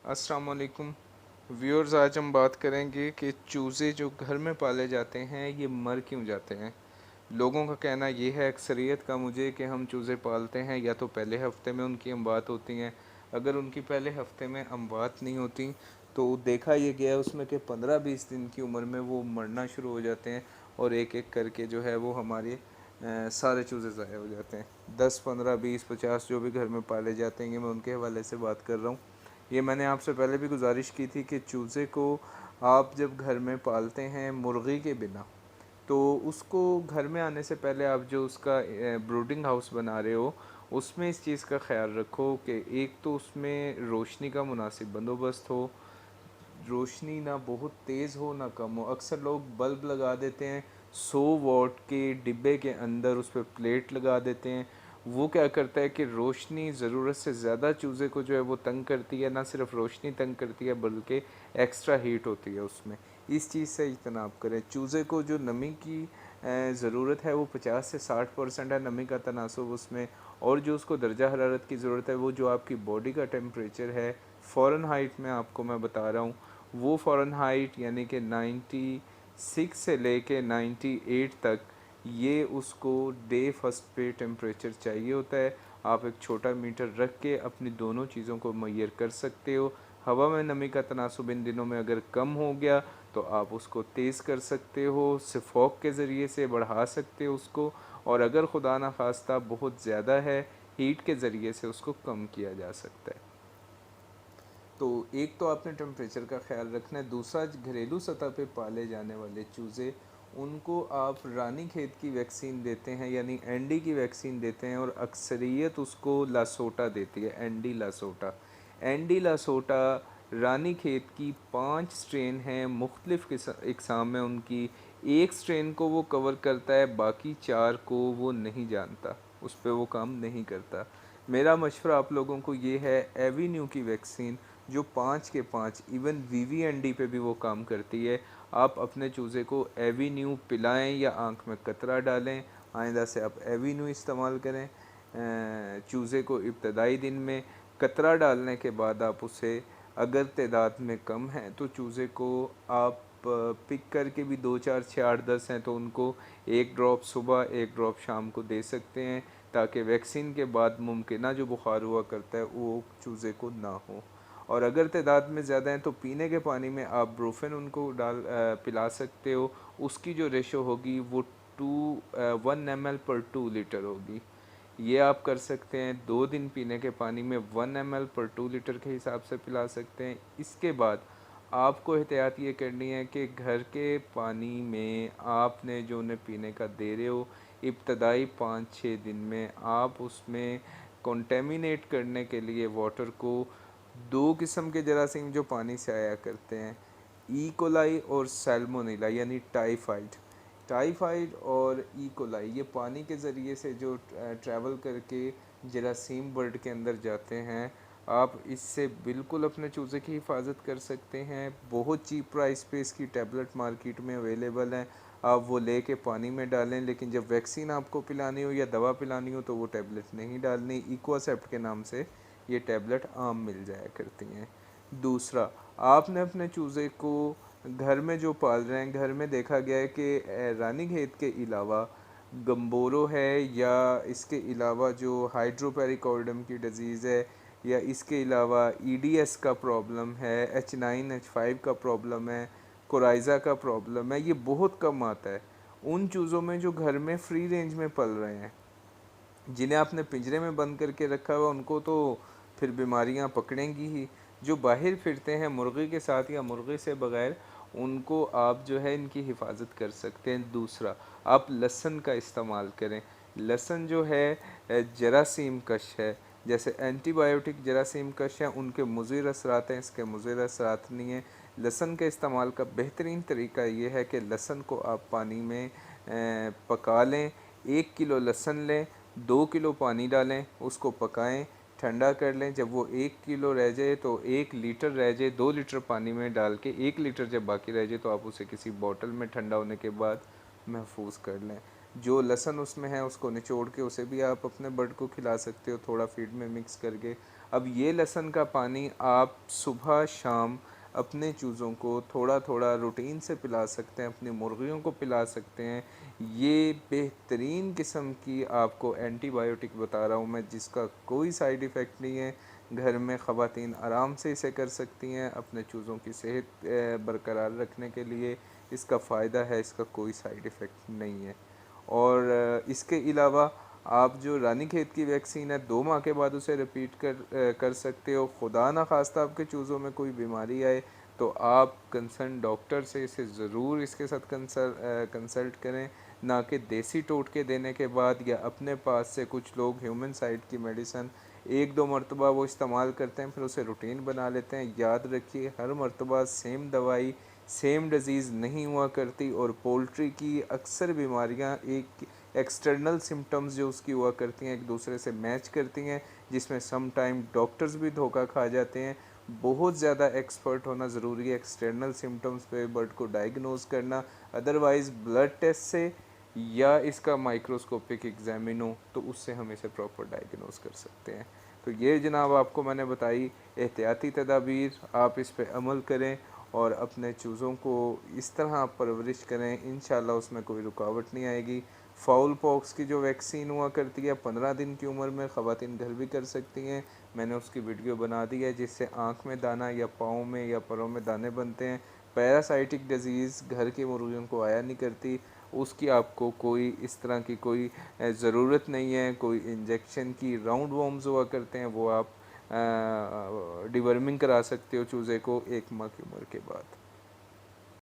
अस्सलाम वालेकुम व्यूअर्स। आज हम बात करेंगे कि चूज़े जो घर में पाले जाते हैं ये मर क्यों जाते हैं। लोगों का कहना ये है, अक्सरियत का मुझे, कि हम चूज़े पालते हैं या तो पहले हफ्ते में उनकी अमवात होती हैं। अगर उनकी पहले हफ्ते में अमवात नहीं होती तो देखा ये गया है उसमें कि 15-20 दिन की उम्र में वो मरना शुरू हो जाते हैं और एक एक करके जो है वो हमारे सारे चूज़े ज़ाया हो जाते हैं। 10, 15, 20, 50 जो भी घर में पाले जाते हैं, मैं उनके हवाले से बात कर रहा हूँ। ये मैंने आपसे पहले भी गुजारिश की थी कि चूज़े को आप जब घर में पालते हैं मुर्गी के बिना, तो उसको घर में आने से पहले आप जो उसका ब्रूडिंग हाउस बना रहे हो उसमें इस चीज़ का ख्याल रखो कि एक तो उसमें रोशनी का मुनासिब बंदोबस्त हो, रोशनी ना बहुत तेज़ हो ना कम हो। अक्सर लोग बल्ब लगा देते हैं 100 वॉट के डिब्बे के अंदर, उस पर प्लेट लगा देते हैं। वो क्या करता है कि रोशनी ज़रूरत से ज़्यादा चूज़े को जो है वो तंग करती है। ना सिर्फ रोशनी तंग करती है बल्कि एक्स्ट्रा हीट होती है उसमें। इस चीज़ से इज्तनाब करें। चूज़े को जो नमी की ज़रूरत है वो 50 से 60% है, नमी का तनासुब उसमें। और जो उसको दर्जा हरारत की ज़रूरत है वो जो आपकी बॉडी का टेम्परेचर है फ़ारेनहाइट में, आपको मैं बता रहा हूँ, वो फ़ारेनहाइट यानी कि 96 से लेके 98 तक ये उसको डे फर्स्ट पे टेम्परेचर चाहिए होता है। आप एक छोटा मीटर रख के अपनी दोनों चीज़ों को मुय्यर कर सकते हो। हवा में नमी का तनासुब इन दिनों में अगर कम हो गया तो आप उसको तेज़ कर सकते हो, सिफोक के ज़रिए से बढ़ा सकते हो उसको। और अगर खुदा न खास्ता बहुत ज़्यादा है, हीट के ज़रिए से उसको कम किया जा सकता है। तो एक तो आपने टेम्परेचर का ख्याल रखना है। दूसरा, घरेलू सतह पे पाले जाने वाले चूज़े, उनको आप रानी खेत की वैक्सीन देते हैं यानी एंडी की वैक्सीन देते हैं, और अक्सरियत उसको लासोटा देती है, एंडी लासोटा। एंडी लासोटा रानी खेत की 5 स्ट्रेन हैं, मुख्तलिफ़ इकसाम में उनकी। एक स्ट्रेन को वो कवर करता है, बाकी 4 को वो नहीं जानता, उस पर वो काम नहीं करता। मेरा मशवरा आप लोगों को ये है, एवीन्यू की वैक्सीन जो 5 के 5 इवन वीवीएनडी पे भी वो काम करती है, आप अपने चूज़े को एवीन्यू पिलाएं या आंख में कतरा डालें। आइंदा से आप एवीन्यू इस्तेमाल करें। चूज़े को इब्तदाई दिन में कतरा डालने के बाद आप उसे, अगर तादाद में कम है तो चूज़े को आप पिक करके भी 2, 4, 6, 8, 10 हैं तो उनको एक ड्रॉप सुबह एक ड्रॉप शाम को दे सकते हैं, ताकि वैक्सीन के बाद मुमकिन जो बुखार हुआ करता है वो चूज़े को ना हो। और अगर तादाद में ज़्यादा हैं तो पीने के पानी में आप ब्रोफेन उनको पिला सकते हो। उसकी जो रेशो होगी वो 1 ml/2 लीटर होगी। ये आप कर सकते हैं। 2 दिन पीने के पानी में 1 ml/2 लीटर के हिसाब से पिला सकते हैं। इसके बाद आपको एहतियात ये करनी है कि घर के पानी में आपने जो उन्हें पीने का दे रहे हो, इब्तदाई 5-6 दिन में आप उसमें कंटेमिनेट करने के लिए वाटर को 2 किस्म के जरासीम जो पानी से आया करते हैं, ई कोलाई और सैल्मोनेला यानी टाइफाइड। टाइफाइड और ई कोलाई ये पानी के ज़रिए से जो ट्रैवल करके जरासीम बर्ड के अंदर जाते हैं, आप इससे बिल्कुल अपने चूज़े की हिफाजत कर सकते हैं। बहुत चीप प्राइस पे इसकी टैबलेट मार्केट में अवेलेबल हैं, आप वो लेके पानी में डालें। लेकिन जब वैक्सीन आपको पिलानी हो या दवा पिलानी हो तो वो टैबलेट नहीं डालनी। इक्वासेप्ट के नाम से ये टैबलेट आम मिल जाया करती हैं। दूसरा, आपने अपने चूज़े को घर में जो पाल रहे हैं, घर में देखा गया है कि रानी खेत के अलावा गम्बोरो है, या इसके अलावा जो हाइड्रोपेरिकॉर्डम की डिज़ीज़ है, या इसके अलावा ईडीएस का प्रॉब्लम है, H9H5 का प्रॉब्लम है, कोराइज़ा का प्रॉब्लम है, ये बहुत कम आता है उन चूज़ों में जो घर में फ्री रेंज में पल रहे हैं। जिन्हें आपने पिंजरे में बंद करके रखा हुआ उनको तो फिर बीमारियां पकड़ेंगी ही। जो बाहर फिरते हैं मुर्गी के साथ या मुर्गी से बग़ैर, उनको आप जो है इनकी हिफाजत कर सकते हैं। दूसरा, आप लहसुन का इस्तेमाल करें। लहसुन जो है जरासीम कश है, जैसे एंटीबायोटिक जरासीम कश हैं, उनके मुज़िर असरात हैं, इसके मुज़िर असरात नहीं हैं। लहसुन के इस्तेमाल का बेहतरीन तरीका ये है कि लहसुन को आप पानी में पका लें। 1 किलो लहसुन लें, 2 किलो पानी डालें, उसको पकाएं, ठंडा कर लें। जब वो 1 किलो रह जाए तो 1 लीटर रह जाए, 2 लीटर पानी में डाल के 1 लीटर जब बाकी रह जाए तो आप उसे किसी बोतल में ठंडा होने के बाद महफूज कर लें। जो लहसुन उसमें है उसको निचोड़ के उसे भी आप अपने बर्ड को खिला सकते हो, थोड़ा फीड में मिक्स करके। अब ये लहसुन का पानी आप सुबह शाम अपने चूज़ों को थोड़ा थोड़ा रूटीन से पिला सकते हैं, अपनी मुर्गियों को पिला सकते हैं। ये बेहतरीन किस्म की आपको एंटीबायोटिक बता रहा हूँ मैं, जिसका कोई साइड इफ़ेक्ट नहीं है। घर में ख़वातीन आराम से इसे कर सकती हैं अपने चूज़ों की सेहत बरकरार रखने के लिए। इसका फ़ायदा है, इसका कोई साइड इफ़ेक्ट नहीं है। और इसके अलावा आप जो रानीखेत की वैक्सीन है 2 माह के बाद उसे रिपीट कर सकते हो। खुदा ना खास्ता आपके चूज़ों में कोई बीमारी आए तो आप कंसर्न डॉक्टर से इसे ज़रूर इसके साथ कंसल्ट करें, ना कि देसी टोटके देने के बाद या अपने पास से। कुछ लोग ह्यूमन साइड की मेडिसन 1-2 मरतबा वो इस्तेमाल करते हैं, फिर उसे रूटीन बना लेते हैं। याद रखिए, हर मरतबा सेम दवाई सेम डिज़ीज़ नहीं हुआ करती, और पोल्ट्री की अक्सर बीमारियां एक एक्सटर्नल सिम्टम्स जो उसकी हुआ करती हैं एक दूसरे से मैच करती हैं, जिसमें सम टाइम डॉक्टर्स भी धोखा खा जाते हैं। बहुत ज़्यादा एक्सपर्ट होना ज़रूरी है एक्सटर्नल सिम्टम्स पे बर्ड को डायग्नोज करना। अदरवाइज़ ब्लड टेस्ट से या इसका माइक्रोस्कोपिक एग्जामिन हो तो उससे हम इसे प्रॉपर डायग्नोज कर सकते हैं। तो ये जनाब आपको मैंने बताई एहतियाती तदाबीर, आप इस पे अमल करें और अपने चूज़ों को इस तरह आप परवरिश करें, इंशाल्लाह उसमें कोई रुकावट नहीं आएगी। फाउल पॉक्स की जो वैक्सीन हुआ करती है 15 दिन की उम्र में ख़वातीन घर भी कर सकती हैं। मैंने उसकी वीडियो बना दी है, जिससे आँख में दाना या पाँव में या पैरों में दाने बनते हैं। पैरासाइटिक डिजीज़ घर की मुर्गियों को आया नहीं करती, उसकी आपको कोई इस तरह की कोई ज़रूरत नहीं है। कोई इंजेक्शन की राउंड वॉर्म्स हुआ करते हैं, वो आप डिवर्मिंग करा सकते हो चूज़े को 1 माह की उम्र के बाद।